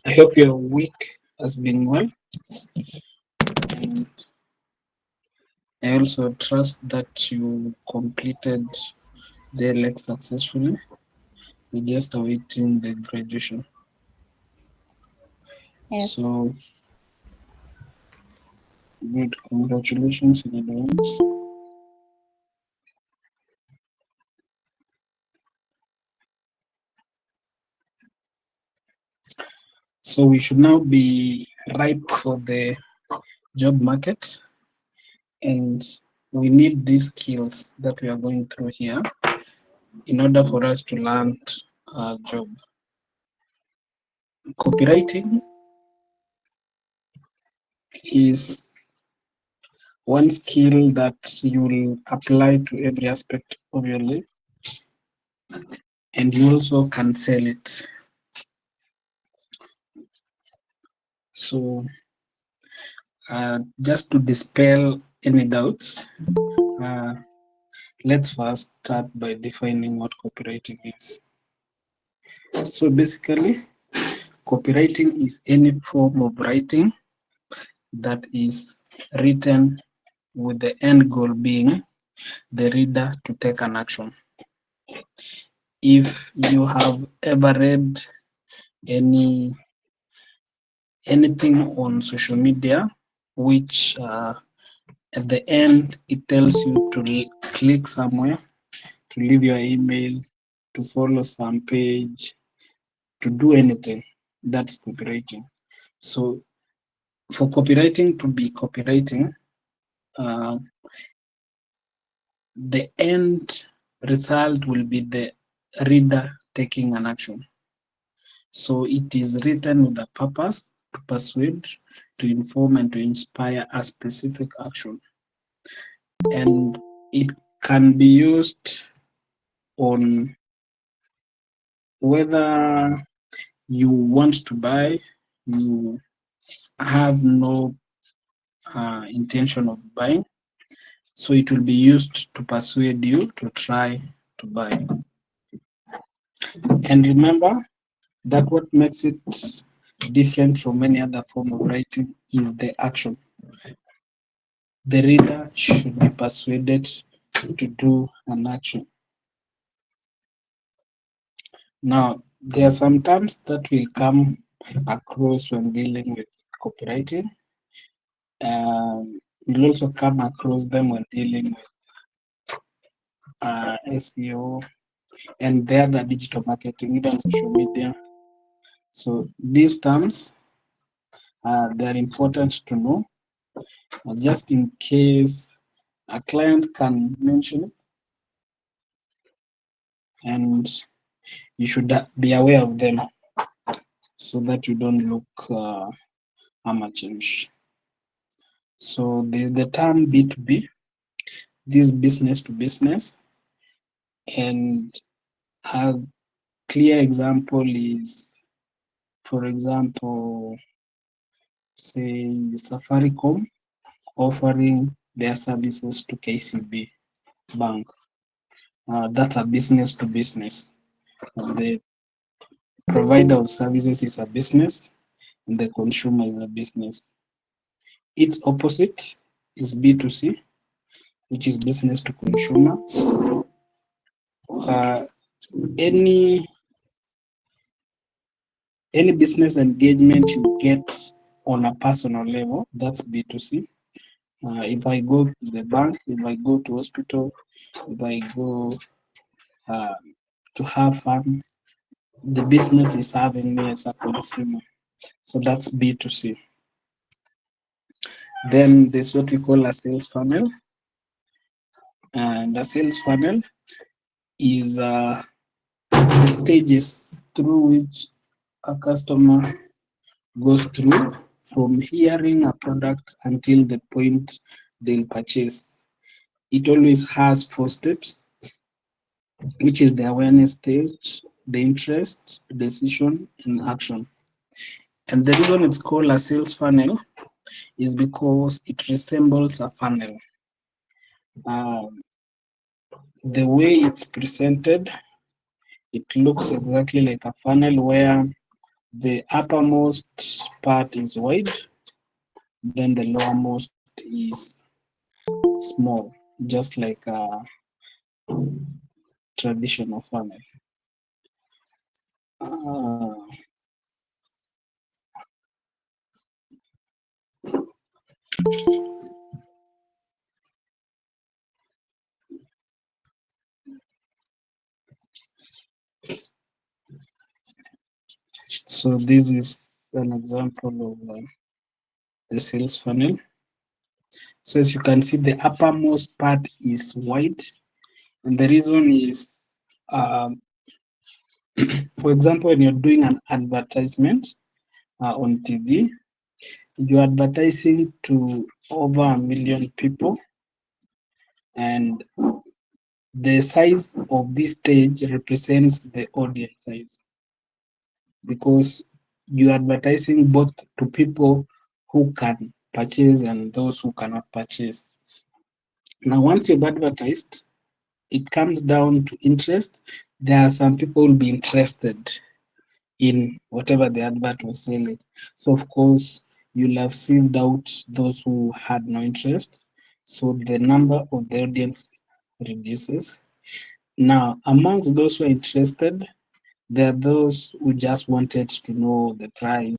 I hope your week has been well. And I also trust that you completed the leg successfully. We're just awaiting the graduation. Yes. So, good. Congratulations in advance. So, we should now be ripe for the job market, and we need these skills that we are going through here in order for us to land a job. Copywriting is one skill that you will apply to every aspect of your life, and you also can sell it. So, just to dispel any doubts, uh, let's first start by defining what copywriting is. So, basically, copywriting is any form of writing that is written with the end goal being the reader to take an action. If you have ever read any anything on social media, which at the end it tells you to click somewhere, to leave your email, to follow some page, to do anything, that's copywriting. So for copywriting to be copywriting, uh, the end result will be the reader taking an action. So it is written with a purpose to persuade, to inform, and to inspire a specific action. And it can be used on whether you want to buy, you have no intention of buying. So it will be used to persuade you to try to buy. And remember that what makes it different from any other form of writing is the action. The reader should be persuaded to do an action. Now, there are some terms that will come across when dealing with copywriting. You'll also come across them when dealing with SEO and the other digital marketing, even social media. So these terms, they're important to know, just in case a client can mention it, and you should be aware of them so that you don't look amateurish. So there's the term B2B, this business to business, and a clear example is, for example, say Safaricom offering their services to KCB Bank. That's a business to business. The provider of services is a business, and the consumer is a business. Its opposite is B2C, which is business to consumer. So uh, any any business engagement you get on a personal level, that's B2C. If I go to the bank, if I go to hospital, if I go uh, to have fun, the business is having me as a consumer. So that's B2C. Then there's what we call a sales funnel. And a sales funnel is the stages through which a customer goes through from hearing a product until the point they'll purchase. It always has 4 steps, which is the awareness stage, the interest, decision, and action. And the reason it's called a sales funnel is because it resembles a funnel. Um, the way it's presented, it looks exactly like a funnel where The uppermost part is wide, then the lowermost is small, just like a traditional funnel. Uh, so this is an example of the sales funnel. So as you can see, the uppermost part is wide, and the reason is, um, for example, when you're doing an advertisement on TV, you're advertising to over 1 million people, and the size of this stage represents the audience size, because you're advertising both to people who can purchase and those who cannot purchase. Now, once you've advertised, it comes down to interest. There are some people will be interested in whatever the advert was selling. So, of course, you'll have sieved out those who had no interest. So, the number of the audience reduces. Now, amongst those who are interested, there are those who just wanted to know the price,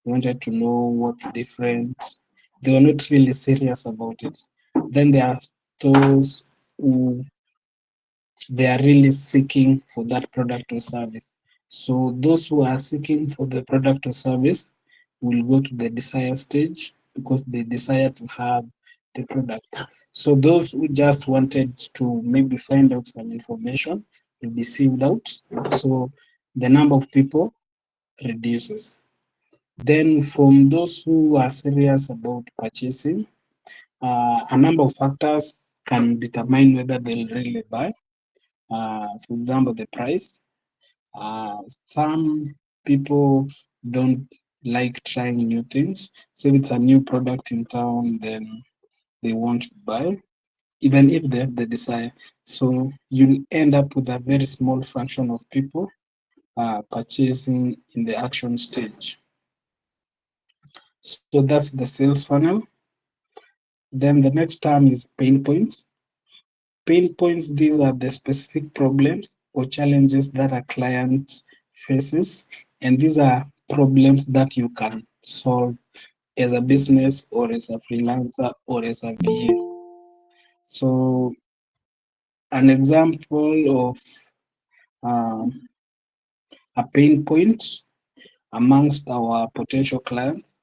they wanted to know what's different. They were not really serious about it. Then there are those who they are really seeking for that product or service. So those who are seeking for the product or service will go to the desire stage because they desire to have the product. So those who just wanted to maybe find out some information will be sieved out. So the number of people reduces. Then from those who are serious about purchasing, a number of factors can determine whether they'll really buy. For example, the price. Some people don't like trying new things. So if it's a new product in town, then they won't buy, even if they have the desire. So you'll end up with a very small fraction of people purchasing in the action stage. So that's the sales funnel. Then the next term is pain points. Pain points, these are the specific problems or challenges that a client faces, and these are problems that you can solve as a business or as a freelancer or as a VA. So an example of um, a pain point amongst our potential clients,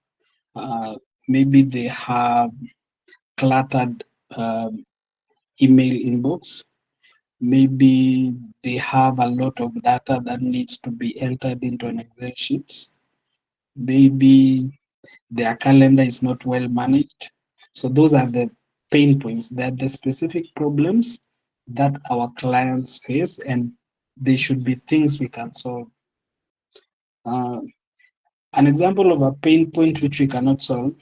uh, maybe they have cluttered email inbox. Maybe they have a lot of data that needs to be entered into an Excel sheet. Maybe their calendar is not well managed. So those are the pain points. They're the specific problems that our clients face, and they should be things we can solve. Uh, an example of a pain point which we cannot solve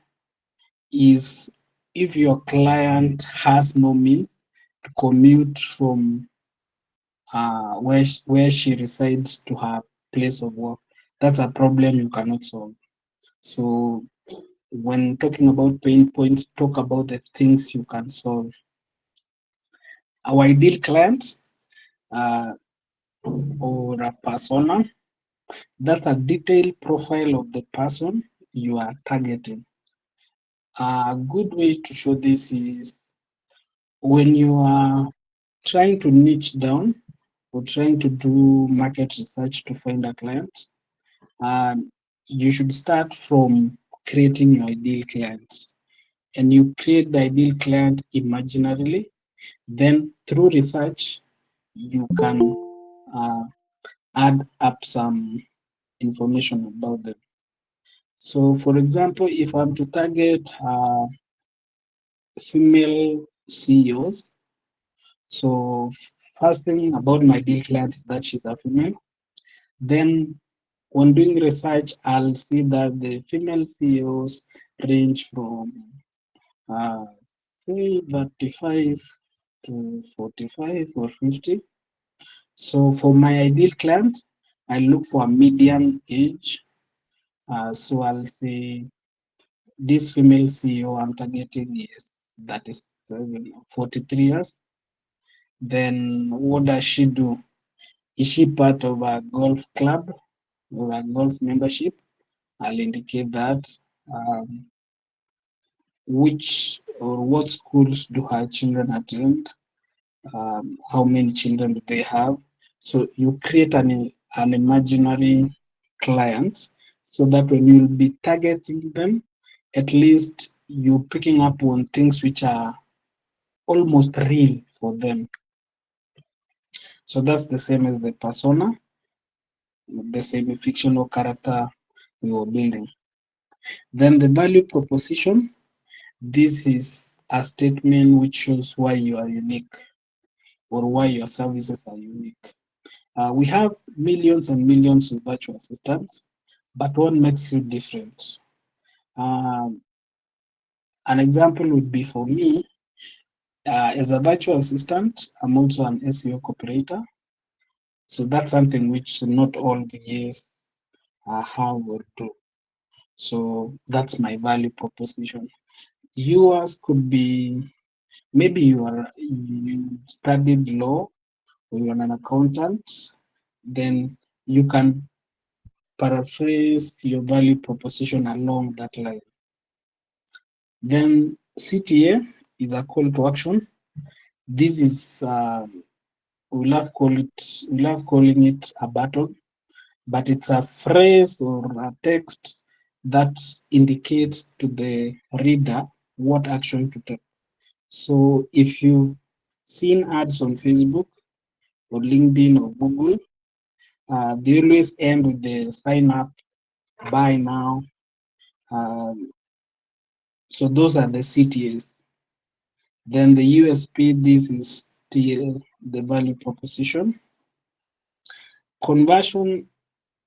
is if your client has no means to commute from where she resides to her place of work. That's a problem you cannot solve. So when talking about pain points, talk about the things you can solve. Our ideal client uh, or a persona, that's a detailed profile of the person you are targeting. A good way to show this is when you are trying to niche down or trying to do market research to find a client. You should start from creating your ideal client, and you create the ideal client imaginarily. Then through research, you can uh, add up some information about them. So, for example, if I'm to target female CEOs, so first thing about my ideal client is that she's a female. Then when doing research, I'll see that the female CEOs range from uh, say 35 to 45 or 50. So for my ideal client, I look for a median age. So I'll say this female CEO I'm targeting is that is 43 years. Then what does she do? Is she part of a golf club or a golf membership? I'll indicate that. Um, which or what schools do her children attend? How many children do they have? So you create an imaginary client so that when you'll be targeting them, at least you're picking up on things which are almost real for them. So that's the same as the persona, the semi-fictional character we were building. Then the value proposition. This is a statement which shows why you are unique or why your services are unique. We have millions and millions of virtual assistants, but what makes you different? Um, an example would be for me, as a virtual assistant, I'm also an SEO copywriter. So that's something which not all VAs have or do. So that's my value proposition. Yours could be maybe you studied law or you're an accountant, then you can paraphrase your value proposition along that line. Then CTA is a call to action. This is we love calling it a button, but it's a phrase or a text that indicates to the reader what action to take. So if you've seen ads on Facebook or LinkedIn or Google, they always end with the sign up, buy now. So those are the CTAs. Then the USP, this is the value proposition. Conversion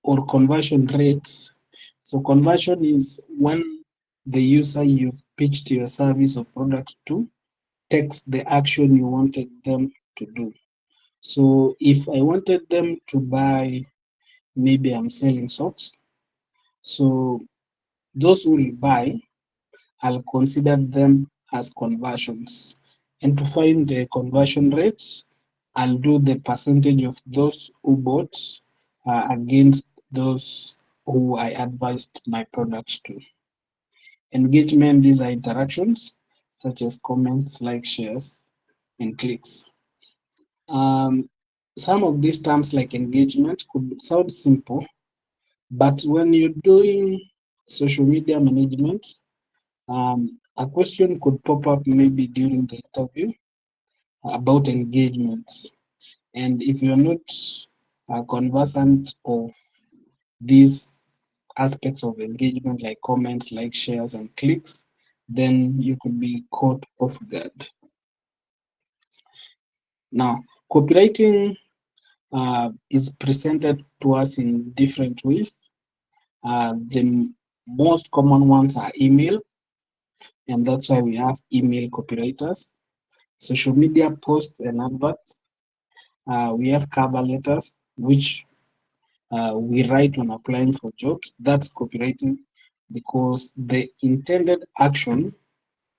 or conversion rates. So conversion is when the user you've pitched your service or product to takes the action you wanted them to do. So if I wanted them to buy, maybe I'm selling socks. So those who will buy, I'll consider them as conversions. And to find the conversion rates, I'll do the percentage of those who bought against those who I advised my products to. Engagement, these are interactions such as comments, like shares, and clicks. Some of these terms like engagement could sound simple, but when you're doing social media management, a question could pop up maybe during the interview about engagements. And if you're not conversant of these aspects of engagement, like comments, like shares, and clicks, then you could be caught off guard. Now, copywriting is presented to us in different ways. The most common ones are emails, and that's why we have email copywriters. Social media posts and adverts. We have cover letters, which we write when applying for jobs. That's copywriting because the intended action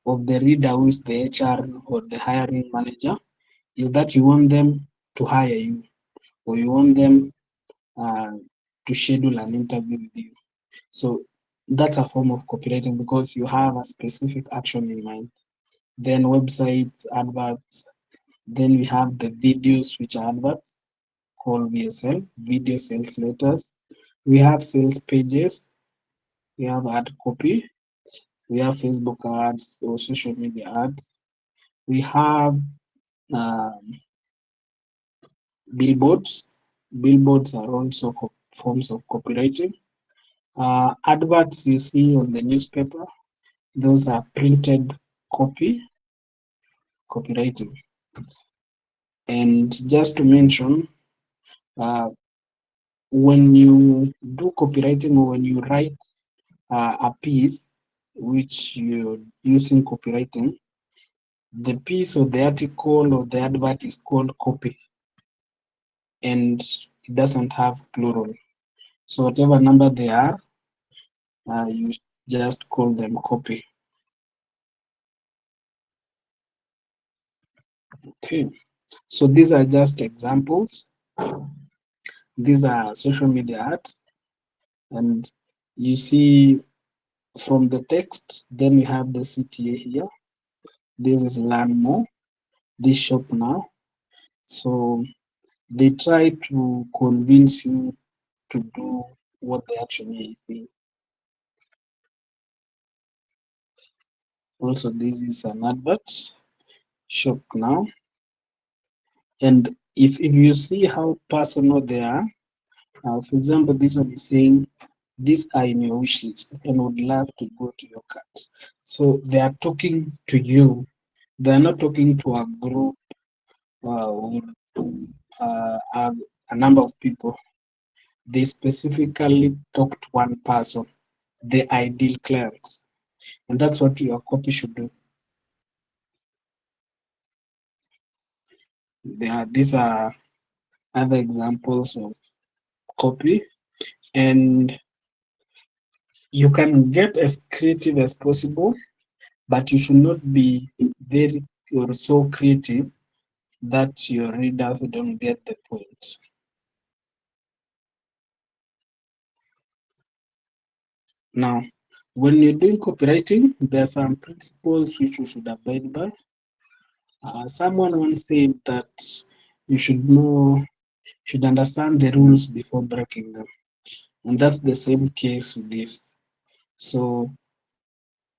of the reader, who is the HR or the hiring manager, is that you want them to hire you or you want them uh, to schedule an interview with you. So that's a form of copywriting because you have a specific action in mind. Then websites, adverts, then we have the videos, which are adverts called VSL, video sales letters. We have sales pages, we have ad copy, we have Facebook ads or social media ads. We have um, billboards. Billboards are also forms of copywriting. Adverts you see on the newspaper, those are printed copywriting. And just to mention, when you do copywriting or when you write a piece which you're using copywriting, the piece or the article or the advert is called copy and it doesn't have plural. So whatever number they are, you just call them copy. Okay, so these are just examples. These are social media ads, and you see from the text, then we have the CTA here. This is learn more, this shop now. So they try to convince you to do what they actually say. Also, this is an advert, shop now. And if you see how personal they are, for example, this one is saying, these are in your wish list and would love to go to your cart. So they are talking to you. They are not talking to a group with a number of people. They specifically talk to one person, the ideal client. And that's what your copy should do. These are other examples of copy, and you can get as creative as possible, but you should not be very or so creative that your readers don't get the point. Now, when you're doing copywriting, there are some principles which you should abide by. Someone once said that you should understand the rules before breaking them, and that's the same case with this. So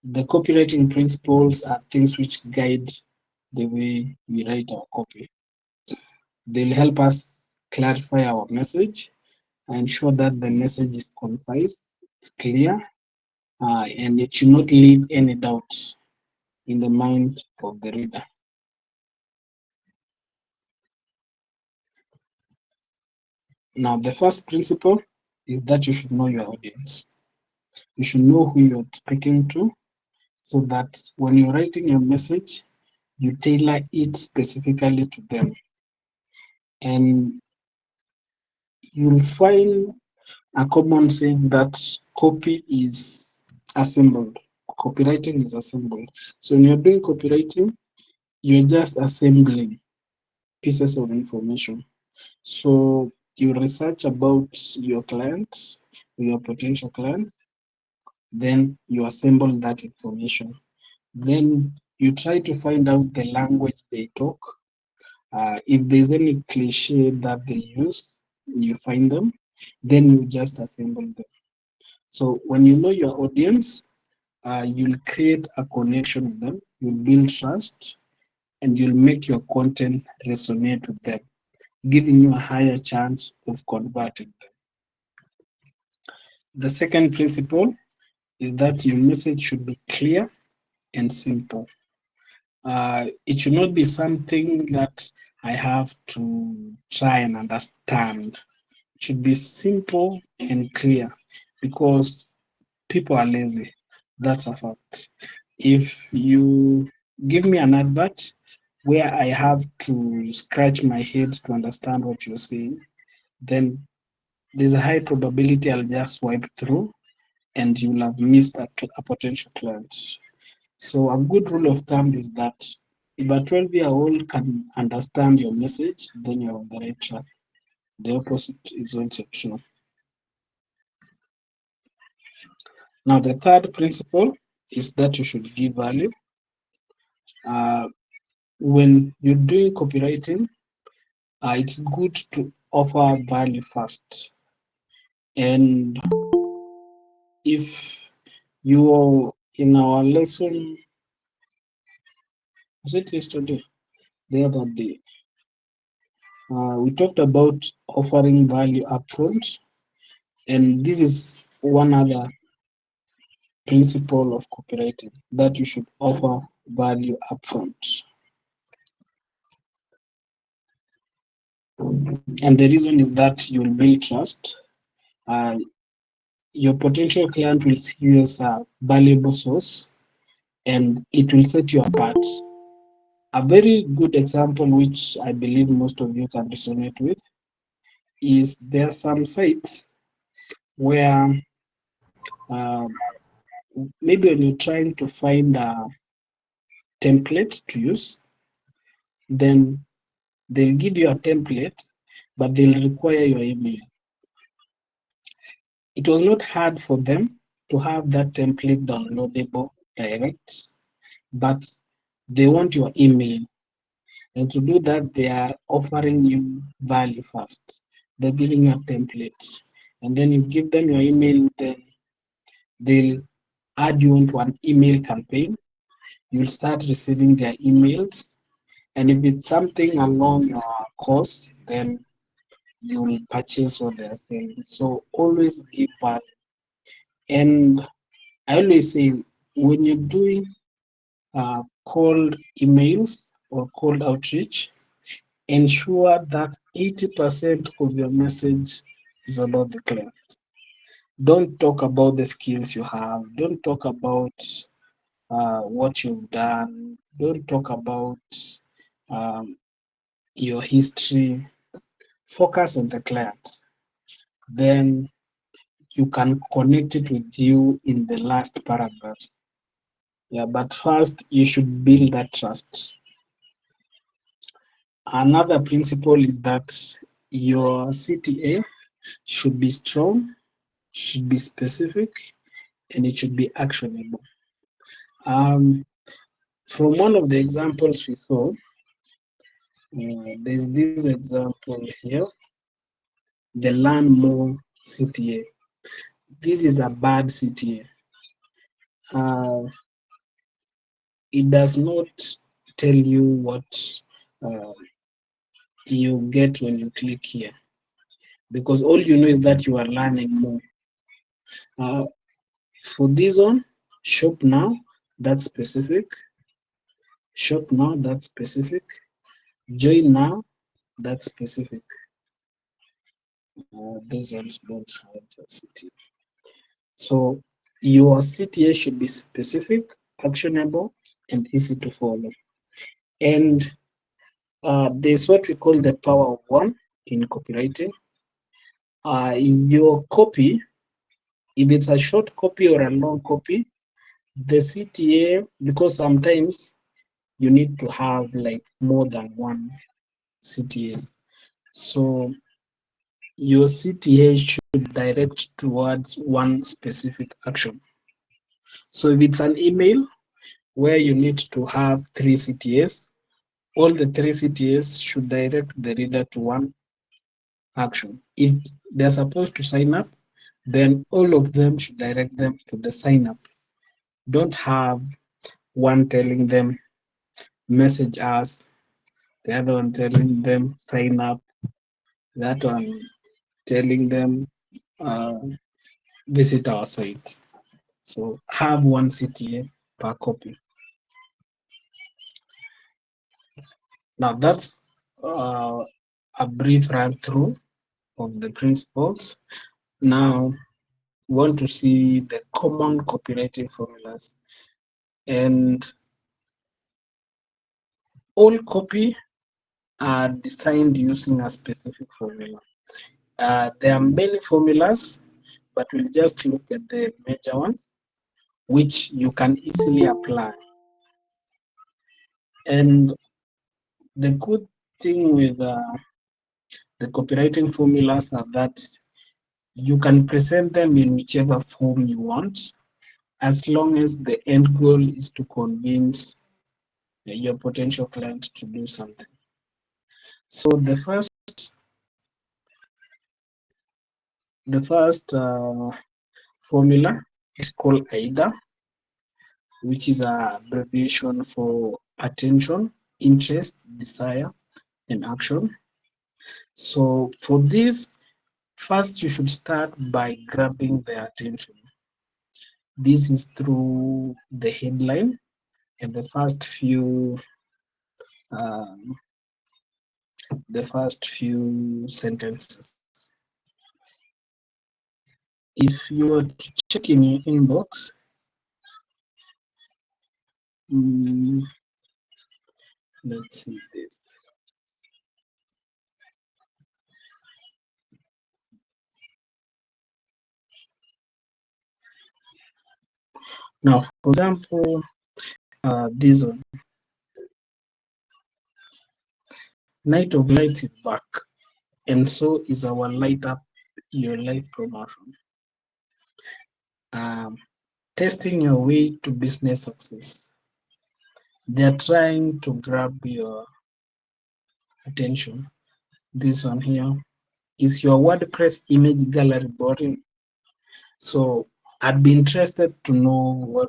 the copywriting principles are things which guide the way we write our copy. They'll help us clarify our message, ensure that the message is concise, it's clear, and it should not leave any doubt in the mind of the reader. Now, the first principle is that you should know your audience. You should know who you're speaking to so that when you're writing your message, you tailor it specifically to them. And you'll find a common saying that copy is assembled. Copywriting is assembled. So when you're doing copywriting, you're just assembling pieces of information. So you research about your client, your potential client, then you assemble that information. Then you try to find out the language they talk. If there's any cliche that they use, you find them, then you just assemble them. So when you know your audience, you'll create a connection with them, you'll build trust, and you'll make your content resonate with them, giving you a higher chance of converting them. The second principle is that your message should be clear and simple. It should not be something that I have to try and understand. It should be simple and clear because people are lazy. That's a fact. If you give me an advert where I have to scratch my head to understand what you're saying, then there's a high probability I'll just swipe through and you'll have missed a potential client. So a good rule of thumb is that if a 12-year-old can understand your message, then you're on the right track. The opposite is also true. Now, the third principle is that you should give value. When you're doing copywriting, it's good to offer value first. And if you are in our lesson, was it yesterday? The other day, we talked about offering value upfront, and this is one other principle of copywriting that you should offer value upfront. And the reason is that you'll build trust. Uh, your potential client will see you as a valuable source and it will set you apart. A very good example, which I believe most of you can resonate with, is there are some sites where Um, Maybe when you're trying to find a template to use, then they'll give you a template, but they'll require your email. It was not hard for them to have that template downloadable direct, but they want your email. And to do that, they are offering you value first. They're giving you a template. And then you give them your email, then they'll add you into an email campaign. You'll start receiving their emails. And if it's something along your course, then you will purchase what they're saying. So always give value. And I always say when you're doing cold emails or cold outreach, ensure that 80% of your message is about the client. Don't talk about the skills you have. Don't talk about what you've done. Don't talk about um, your history. Focus on the client. Then you can connect it with you in the last paragraph. Yeah, but first you should build that trust. Another principle is that your CTA should be strong, should be specific, and it should be actionable. Um, from one of the examples we saw, there's this example here, the learn more CTA. This is a bad CTA. It does not tell you what uh, you get when you click here, because all you know is that you are learning more. Uh, for this one, shop now, that's specific. Shop now, that's specific. Join now, that's specific. Those ones don't have a CTA. So your CTA should be specific, actionable, and easy to follow. And there's what we call the power of one in copywriting. Your copy, if it's a short copy or a long copy, the CTA, because sometimes you need to have like more than one CTAs. So your CTA should direct towards one specific action. So if it's an email where you need to have 3 CTAs, all the 3 CTAs should direct the reader to one action. If they're supposed to sign up, then all of them should direct them to the sign up. Don't have one telling them message us, the other one telling them sign up, that one telling them visit our site. So have one CTA per copy. Now that's a brief run through of the principles. Now we want to see the common copywriting formulas. And all copy are designed using a specific formula. There are many formulas, but we'll just look at the major ones, which you can easily apply. And the good thing with the copywriting formulas are that you can present them in whichever form you want, as long as the end goal is to convince your potential client to do something. So the first formula is called AIDA, which is an abbreviation for attention, interest, desire, and action. So for this, first you should start by grabbing their attention. This is through the headline and um, the first few sentences. If you were to check in your inbox, let's see this. Now, for example, this one, Night of Lights is back, and so is our Light Up Your Life promotion. Testing your way to business success. They're trying to grab your attention. This one here is your WordPress image gallery boring. So I'd be interested to know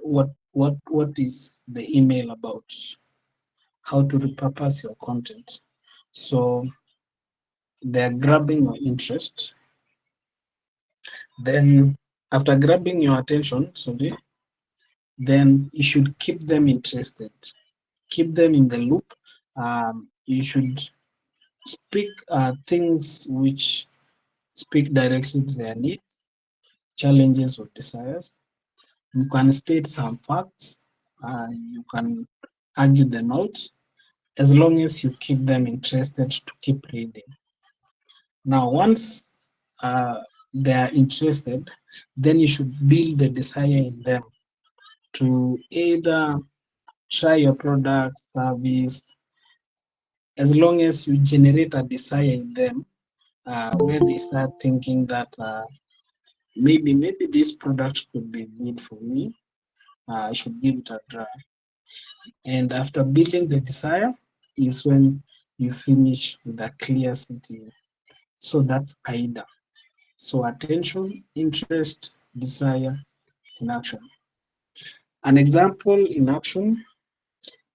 what is the email about, how to repurpose your content. So they're grabbing your interest. Then after grabbing your attention, then you should keep them interested, keep them in the loop. You should speak things which speak directly to their needs, challenges, or desires. You can state some facts, you can argue the notes, as long as you keep them interested to keep reading. Now, once they are interested, then you should build the desire in them to either try your product, service, as long as you generate a desire in them, where they start thinking that maybe this product could be good for me. I should give it a try. And after building the desire is when you finish with a clear city. So that's AIDA. So attention, interest, desire, and action. An example in action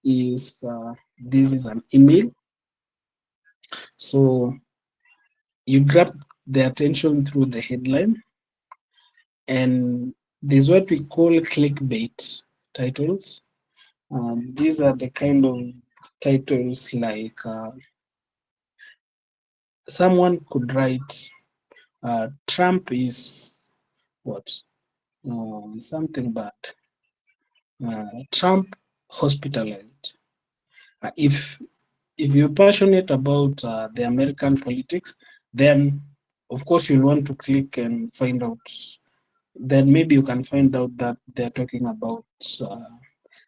is this is an email. So you grab the attention through the headline, and there's what we call clickbait titles. These are the kind of titles like someone could write Trump is what? Something bad. Trump hospitalized. If you're passionate about the American politics, then of course you'll want to click and find out. Then maybe you can find out that they're talking about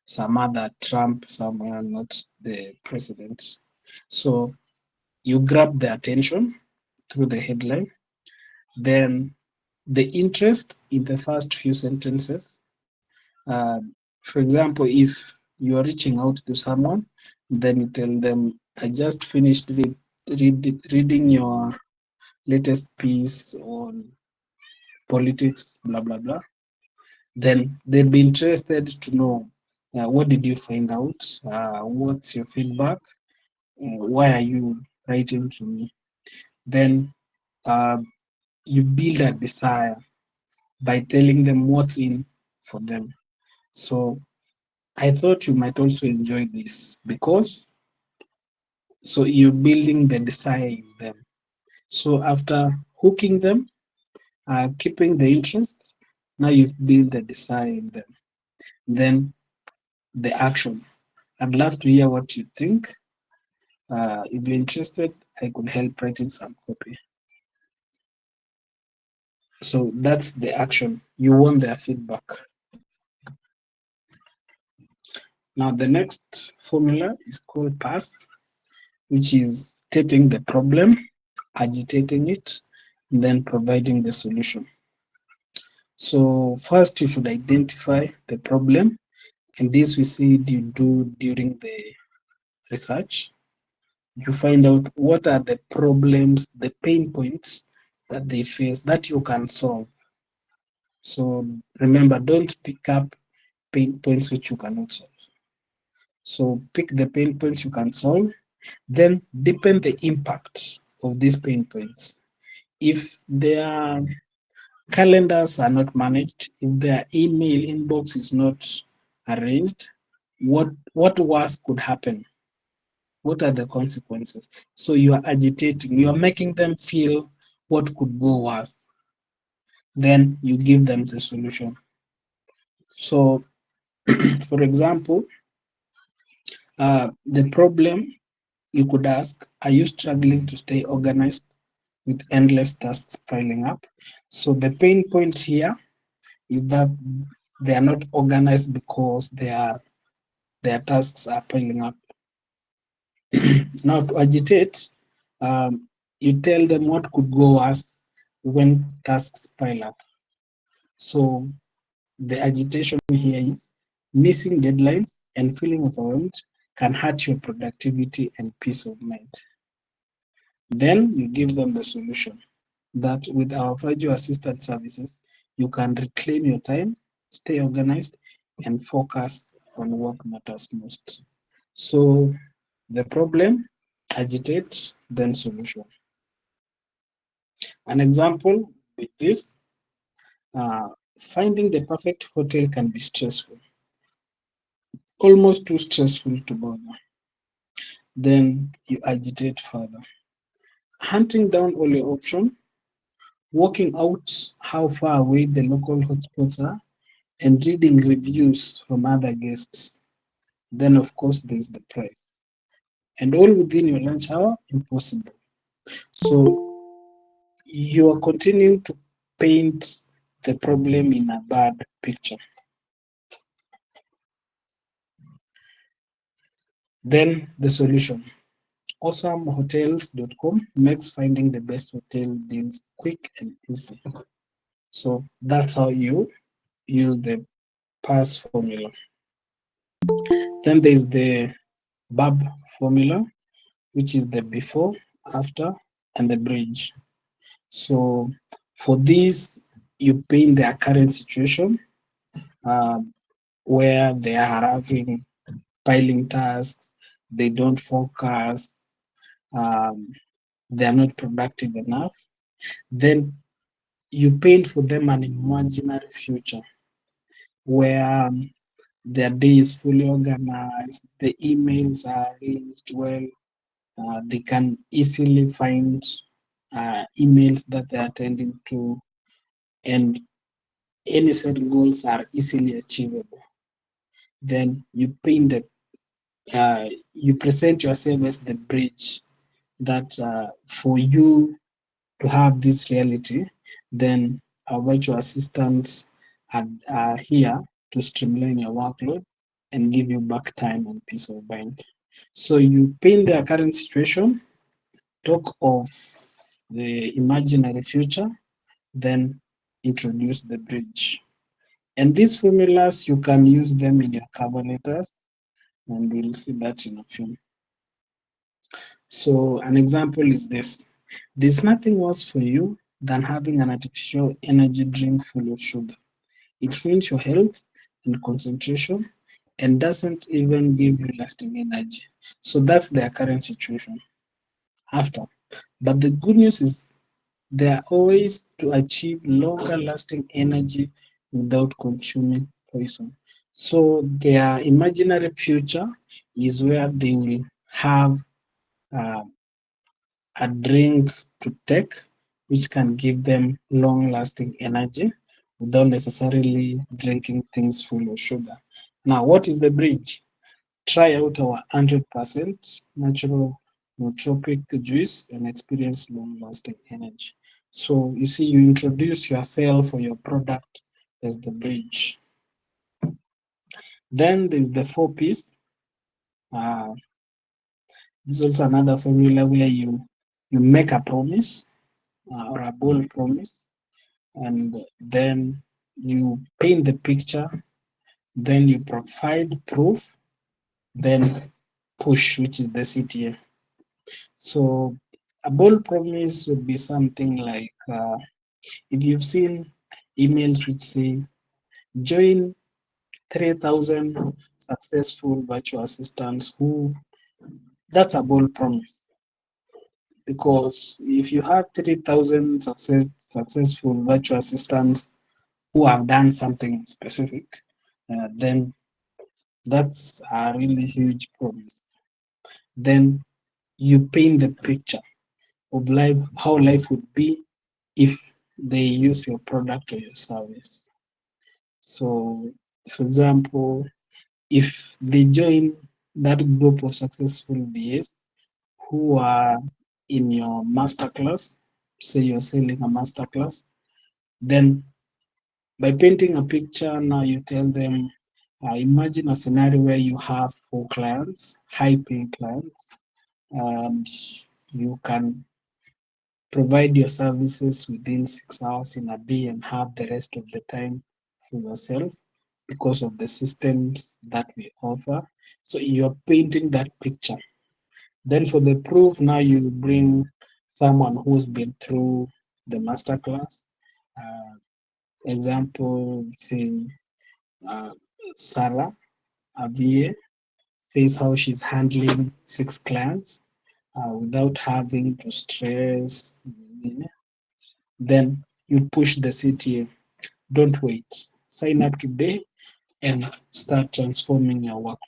some other Trump somewhere, not the president. So you grab the attention through the headline, then the interest in the first few sentences. Uh, for example, if you are reaching out to someone, then you tell them, I just finished reading your latest piece on politics, blah, blah, blah. Then they'd be interested to know what did you find out? What's your feedback? Why are you writing to me? Then uh, you build a desire by telling them what's in for them. So I thought you might also enjoy this because you're building the desire in them. So after hooking them, keeping the interest, now you've built the desire in them. Then the action. I'd love to hear what you think. If you're interested, I could help writing some copy. So that's the action. You want their feedback. Now the next formula is called PASS, which is stating the problem, agitating it, then providing the solution. So first you should identify the problem, and this we see you do during the research. You find out what are the problems, the pain points that they face that you can solve. So remember, don't pick up pain points which you cannot solve. So pick the pain points you can solve, then deepen the impact of these pain points. If their calendars are not managed, if their email inbox is not arranged, what worse could happen? What are the consequences? So you are agitating, you are making them feel what could go worse. Then you give them the solution. So, for example, the problem you could ask, are you struggling to stay organized with endless tasks piling up? So the pain point here is that they are not organized because their tasks are piling up. Now, to agitate, you tell them what could go worse when tasks pile up. So the agitation here is missing deadlines and feeling overwhelmed can hurt your productivity and peace of mind. Then you give them the solution that with our virtual assistant services, you can reclaim your time, stay organized, and focus on what matters most. So the problem, agitate, then solution. An example with this, uh, finding the perfect hotel can be stressful, almost too stressful to bother. Then you agitate further. Hunting down all your options, working out how far away the local hotspots are, and reading reviews from other guests. Then, of course, there's the price. And all within your lunch hour, impossible. So you are continuing to paint the problem in a bad picture. Then the solution. AwesomeHotels.com makes finding the best hotel deals quick and easy. So that's how you use the pass formula. Then there's the BAB formula, which is the before, after, and the bridge. So for this, you paint their current situation uh, where they are having piling tasks, they don't focus, um, they are not productive enough. Then you paint for them an imaginary future where their day is fully organized, the emails are arranged well, they can easily find emails that they're attending to, and any set goals are easily achievable. Then you present yourself as the bridge that for you to have this reality, then our virtual assistants are here to streamline your workload and give you back time and peace of mind. So you paint their current situation, talk of the imaginary future, then introduce the bridge. And these formulas, you can use them in your cover letters, and we'll see that in a few. So an example is this. There's nothing worse for you than having an artificial energy drink full of sugar. It ruins your health and concentration and doesn't even give you lasting energy. So that's their current situation after. But the good news is there are ways to achieve longer lasting energy without consuming poison. So their imaginary future is where they will have uh, a drink to take which can give them long lasting energy without necessarily drinking things full of sugar. Now, what is the bridge? Try out our 100% natural nootropic juice and experience long lasting energy. So, you see, you introduce yourself or your product as the bridge. Then there's the four P's. Uh, this is also another formula where you make a promise or a bold promise, and then you paint the picture, then you provide proof, then push, which is the CTA. So a bold promise would be something like if you've seen emails which say join 3,000 successful virtual assistants who, that's a bold promise, because if you have 3,000 successful virtual assistants who have done something specific, then that's a really huge promise. Then you paint the picture of life, how life would be if they use your product or your service. So, for example, if they join that group of successful VAs who are in your masterclass, say you're selling a masterclass, then By painting a picture, now you tell them, imagine a scenario where you have 4 clients, high-paying clients, and you can provide your services within 6 hours in a day and have the rest of the time for yourself because of the systems that we offer. So you're painting that picture. Then for the proof, now you bring someone who's been through the masterclass. Uh, example, say uh, Sarah Avie says how she's handling 6 clients without having to stress. Then you push the CTA. Don't wait. Sign up today and start transforming your work.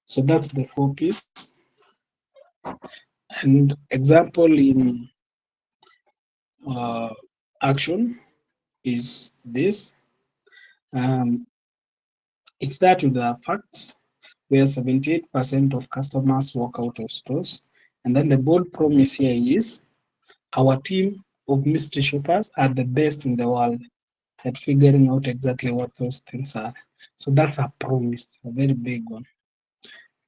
So that's the 4 Ps. And example in uh, action is this. Um, it starts with the facts where 78% of customers walk out of stores. And then the bold promise here is our team of mystery shoppers are the best in the world at figuring out exactly what those things are. So that's a promise, a very big one.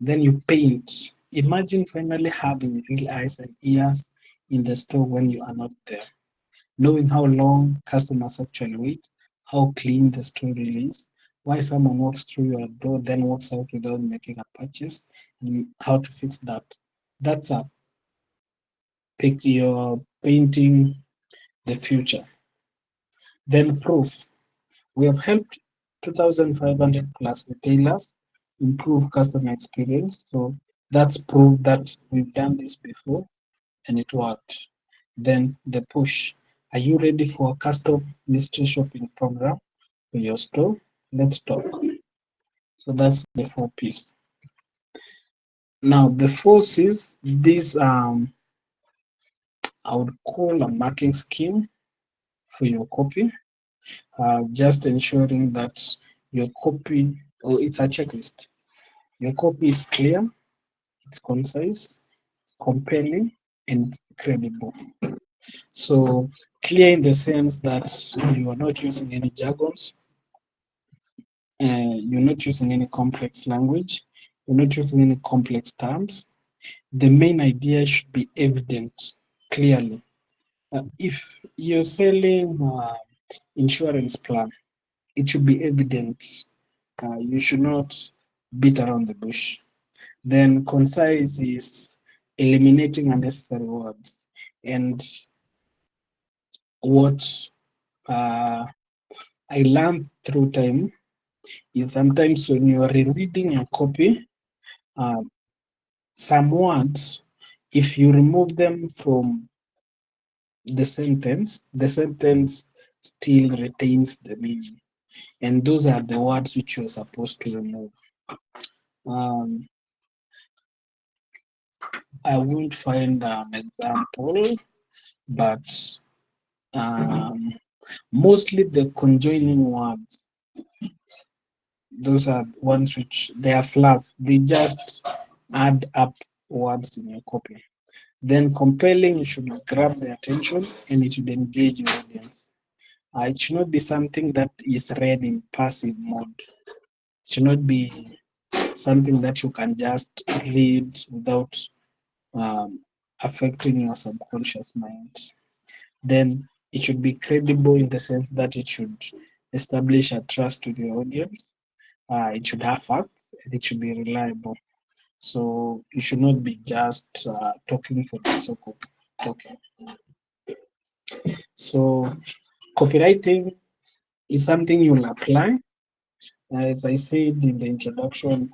Then you paint. Imagine finally having real eyes and ears in the store when you are not there. Knowing how long customers actually wait, how clean the store really is, why someone walks through your door then walks out without making a purchase, and how to fix that. That's a pick you're painting the future. Then proof. We have helped 2,500 plus retailers improve customer experience. So that's proof that we've done this before and it worked. Then the push. Are you ready for a custom mystery shopping program for your store? Let's talk. So that's the 4 Ps. Now the forces, this I would call a marking scheme for your copy. Just ensuring that your copy, or it's a checklist. Your copy is clear, it's concise, it's compelling, and it's credible. So clear in the sense that you are not using any jargons, you're not using any complex language, you're not using any complex terms. The main idea should be evident clearly. If you're selling insurance plan, it should be evident. You should not beat around the bush. Then concise is eliminating unnecessary words. And what uh, I learned through time is sometimes when you are rereading a copy, uh, some words, if you remove them from the sentence still retains the meaning. And those are the words which you're supposed to remove. Um, I won't find an example, but um, mostly the conjoining words, those are ones which they are fluff. They just add up words in your copy. Then compelling, it should grab the attention and it should engage your audience. It should not be something that is read in passive mode. It should not be something that you can just read without um, affecting your subconscious mind. Then it should be credible in the sense that it should establish a trust to the audience. It should have facts and it should be reliable. So you should not be just talking for the sake of talking. So copywriting is something you'll apply. As I said in the introduction,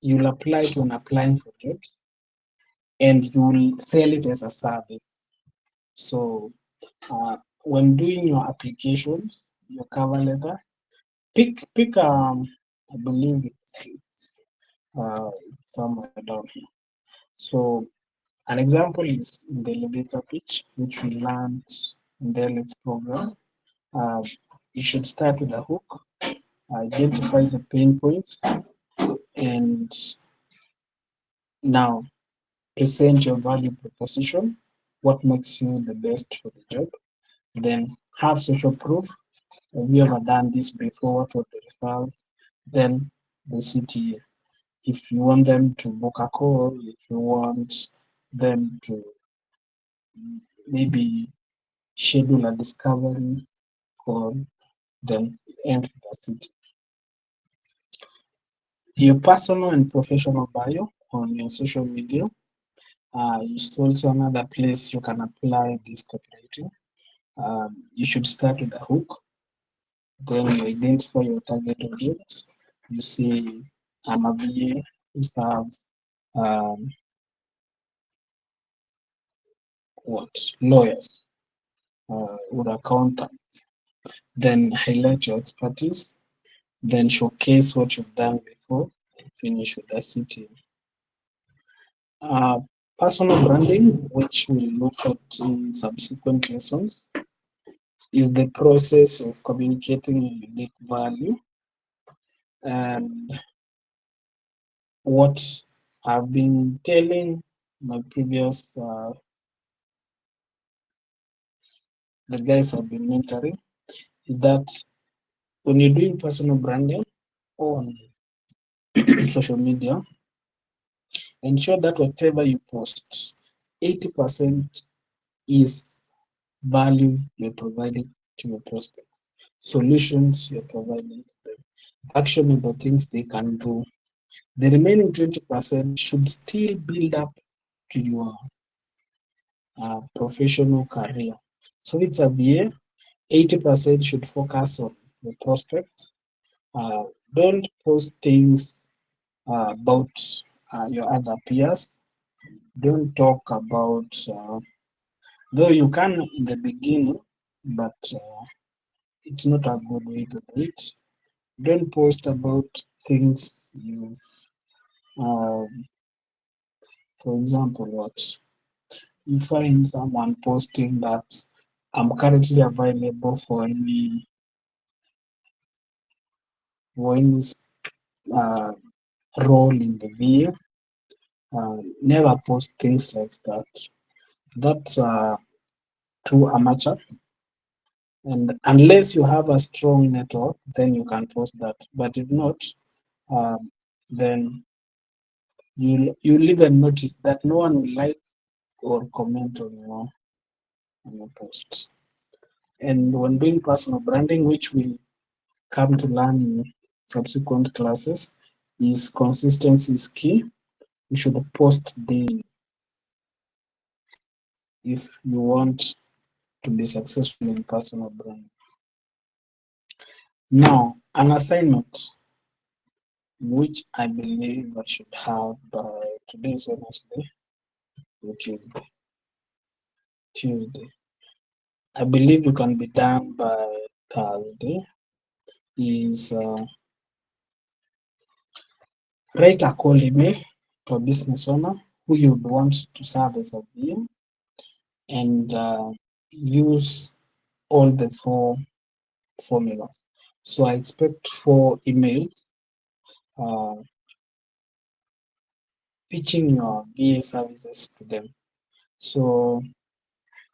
you'll apply it when applying for jobs and you'll sell it as a service. So when doing your applications, your cover letter, pick I believe it's somewhere down here. So an example is in the elevator pitch, which we learned in the LX program. Uh, you should start with a hook, identify the pain points, and now present your value proposition, what makes you the best for the job. Then have social proof, Have you ever done this before? What were the results? Then the CTA. If you want them to book a call, if you want them to maybe schedule a discovery call, then enter the CTA. Your personal and professional bio on your social media is also another place you can apply this copywriting. You should start with a hook, then you identify your target audience. You see, I'm a VA who serves um, lawyers or accountants. Then highlight your expertise. Then showcase what you've done before, and finish with the city. Personal branding, which we'll look at in subsequent lessons, is the process of communicating unique value. And what I've been telling my previous the guys I've been mentoring is that when you're doing personal branding on social media, ensure that whatever you post, 80% is value you're providing to your prospects, solutions you're providing to them, actionable things they can do. The remaining 20% should still build up to your professional career. So it's a VA, 80% should focus on the prospects. Don't post things about your other peers. Don't talk about, though you can in the beginning, but it's not a good way to do it. Don't post about things you've, um, for example, what you find someone posting that I'm currently available for any uh, role in the VA. Never post things like that. That's too amateur. And unless you have a strong network, then you can post that. But if not, then you'll even notice that no one will like or comment on your posts. And when doing personal branding, which we'll come to learn in subsequent classes, is consistency is key. You should post daily if you want to be successful in personal branding. Now, an assignment which I believe I should have by today's Wednesday, which is Tuesday. I believe you can be done by Thursday. Is write a call email to a business owner who you would want to serve as a VM and use all the four formulas. So I expect 4 emails pitching your VA services to them. So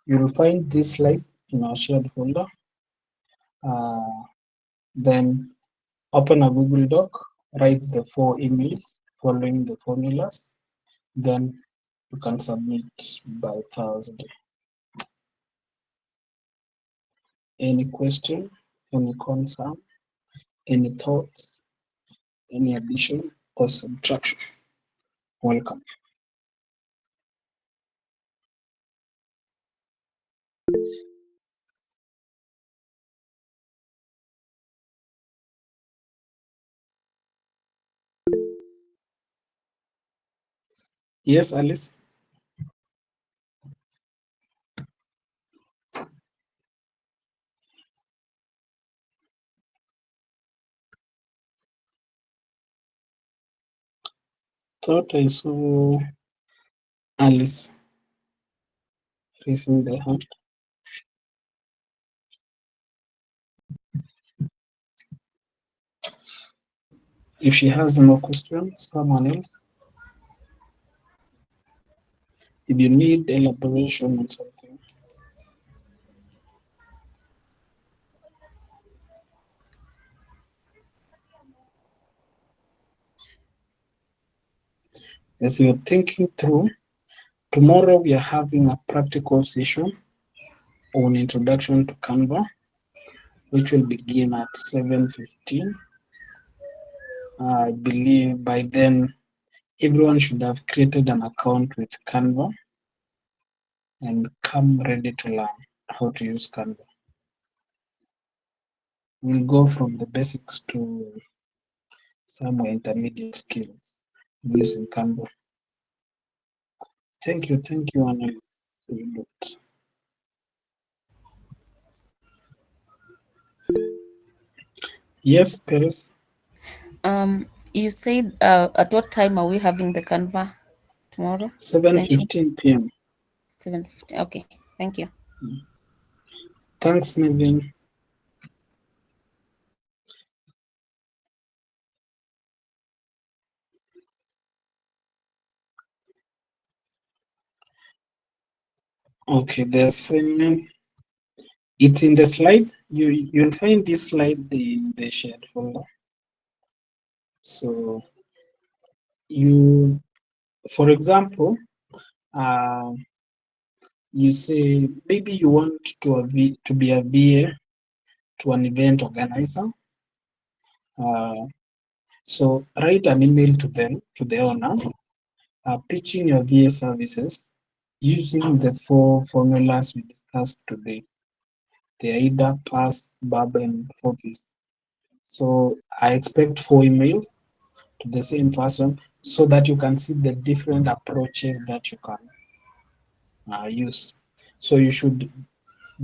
you'll find this slide in our shared folder. Then open a Google Doc, write the 4 emails following the formulas. Then you can submit by Thursday. Any question, any concern, any thoughts, any addition or subtraction? Welcome. Yes, Alice. Thought I saw Alice raising the hand. If she has no questions, someone else. If you need elaboration on something. As you're thinking through, tomorrow we are having a practical session on introduction to Canva, which will begin at 7:15. I believe by then everyone should have created an account with Canva and come ready to learn how to use Canva. We'll go from the basics to some more intermediate skills using Canva. Thank you, Annalise. Yes, Paris. You said at what time are we having the Canva tomorrow? Seven Session? fifteen p.m. 7:15. Okay, thank you. Thanks, Nevin. Okay, the assignment. It's in the slide. You'll find this slide in the shared folder. So you, for example, uh, you say maybe you want to be a VA to an event organizer. So write an email to them, to the owner, pitching your VA services using the 4 formulas we discussed today, the AIDA, PASS, BAB, and 4Ps. So I expect 4 emails to the same person so that you can see the different approaches that you can use. So you should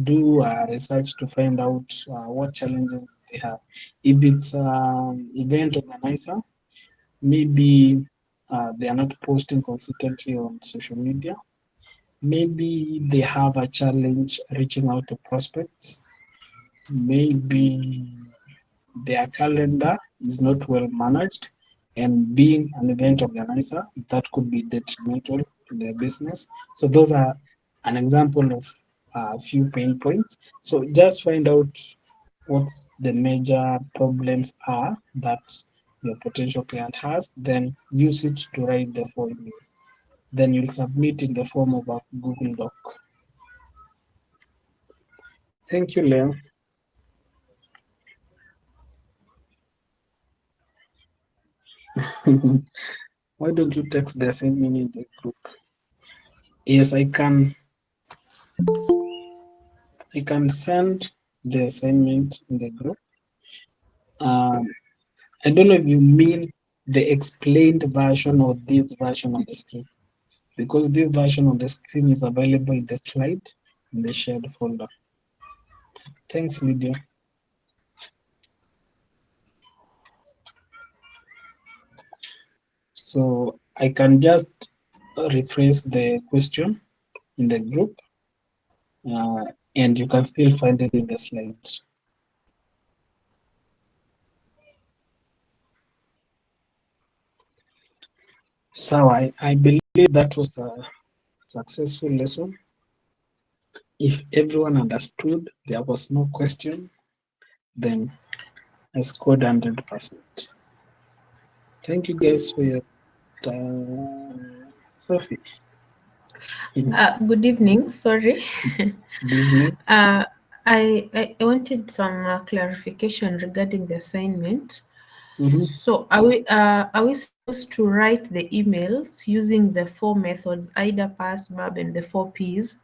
do research to find out what challenges they have. If it's an event organizer, maybe they are not posting consistently on social media. Maybe they have a challenge reaching out to prospects. Maybe their calendar is not well managed, and being an event organizer, that could be detrimental to their business. So those are an example of a few pain points. So just find out what the major problems are that your potential client has, then use it to write the 4 emails. Then you'll submit in the form of a Google Doc. Thank you, Leo. Why don't you text the assignment in the group? Yes, I can send the assignment in the group. I don't know if you mean the explained version or this version on the screen, because this version on the screen is available in the slide in the shared folder. Thanks, Lydia. So I can just rephrase the question in the group, and you can still find it in the slide. So I believe that was a successful lesson. If everyone understood, there was no question, then I scored 100%. Thank you guys for your time. Sophie. Good evening. Sorry. Good evening. I wanted some clarification regarding the assignment. Mhm. So are we supposed to write the emails using the 4 methods, AIDA, PASS, BAB, and the 4 Ps,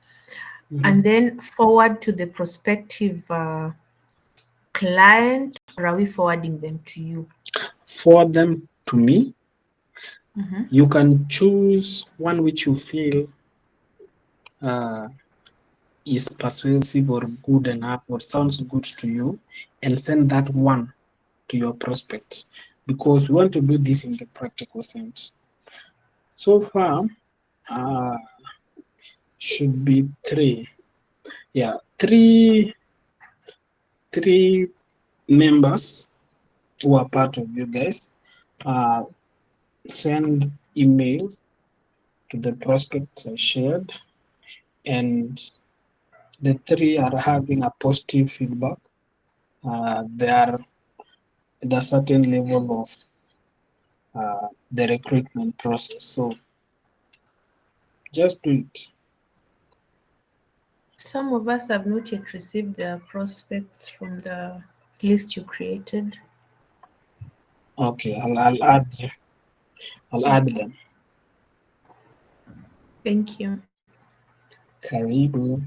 and Mhm. then forward to the prospective client, or are we forwarding them to you? Forward them to me. Mm-hmm. You can choose one which you feel uh, is persuasive or good enough or sounds good to you, and send that one to your prospects, because we want to do this in the practical sense. So far, uh, should be three. Yeah, three members who are part of you guys uh, send emails to the prospects I shared, and the three are having a positive feedback. They are at a certain level of the recruitment process. So just do it. Some of us have not yet received the prospects from the list you created. Okay, I'll add you. I'll add Okay. them. Thank you. Karibu.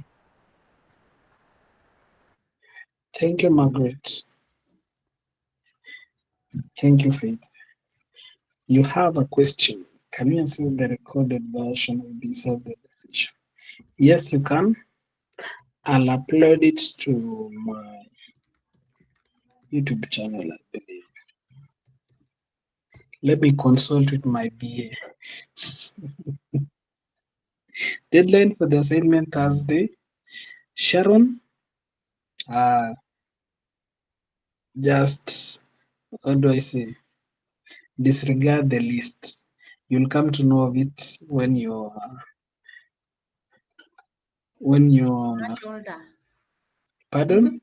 Thank you, Margaret. Thank you, Faith. You have a question. Can you access the recorded version of this audio session? Yes, you can. I'll upload it to my YouTube channel, I believe. Let me consult with my BA. Deadline for the assignment Thursday. Sharon, just, how do I say, disregard the list. You'll come to know of it when you're Much older. pardon?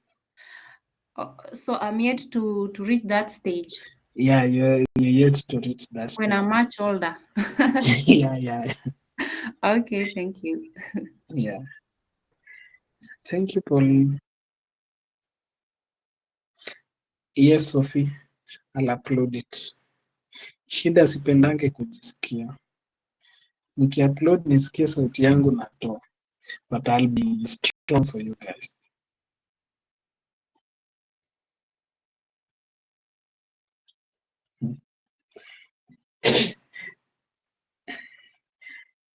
So I'm yet to reach that stage Yeah, you're yet to reach that when I'm stage. much older. Yeah. Okay, thank you. Yeah. Thank you, Pauline. Yes, Sophie, I'll upload it. Shida sipendange kujisikia. Nikiupload nisikie sauti yangu natoa. But I'll be strong for you guys.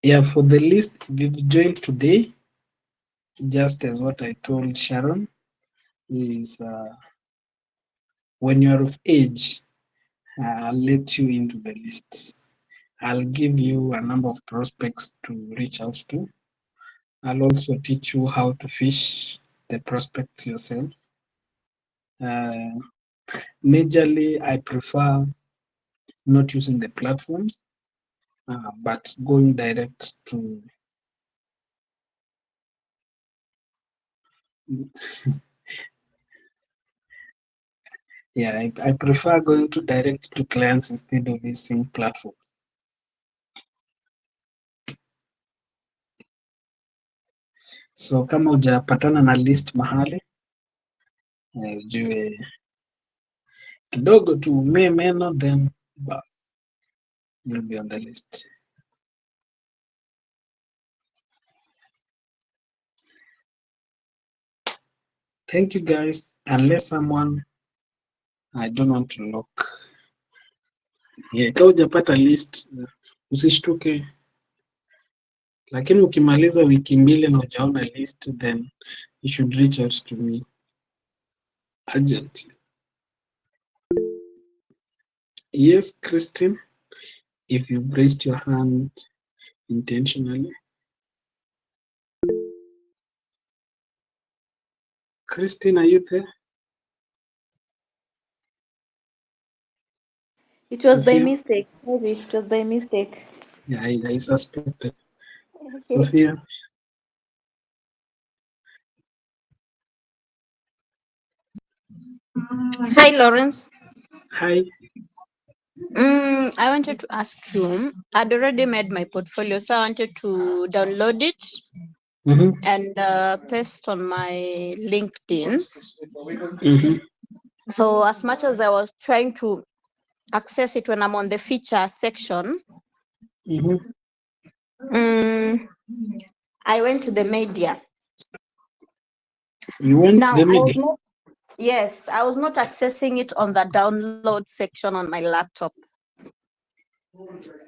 Yeah, for the list, if you've joined today, just as what I told Sharon, is when you're of age, I'll let you into the list. I'll give you a number of prospects to reach out to. I'll also teach you how to fish the prospects yourself. Majorly, I prefer not using the platforms, but going direct to. Yeah, I prefer going to direct to clients instead of using platforms. So kama hujapatana na list mahali, ujue kidogo tu umee meno, then bas, you'll be on the list. Thank you guys. Unless someone, I don't want to lock. Yeah, kama hujapata list, usishtuke. Lakini ukimaliza wiki mbili na hujaona list, then you should reach out to me urgently. Yes, Christine, if you've raised your hand intentionally. Christine, are you there? It was by Sophia? mistake. Sorry, it was by mistake. Yeah, I suspected. Okay. Sophia? Hi, Lawrence. Hi. I wanted to ask you, I'd already made my portfolio, so I wanted to download it and paste on my LinkedIn. So as much as I was trying to access it when I'm on the feature section, I went to the media. You went Now, to the media? I was not accessing it on the download section on my laptop.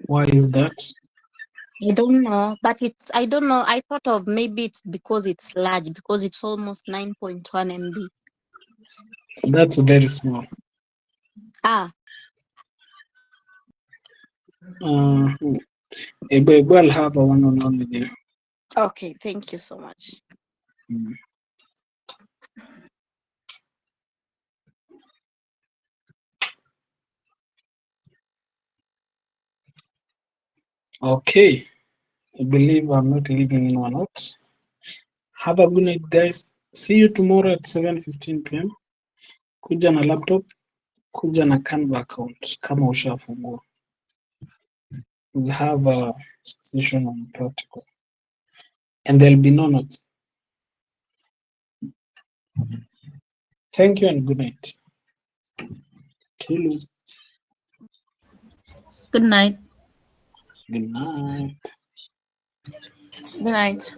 Why is that? I don't know, but I don't know. I thought of maybe it's because it's large, because it's almost 9.1 MB. That's very small. I'll have a one-on-one with you. Okay, thank you so much. Okay. I believe I'm not leaving anyone out. Have a good night, guys. See you tomorrow at 7:15 p.m. Kuja na laptop, kuja na Canva account kama ushafungua. we'll have a session on practical, and there'll be no notes. Thank you and good night. Toodles. Good night. Good night. Good night.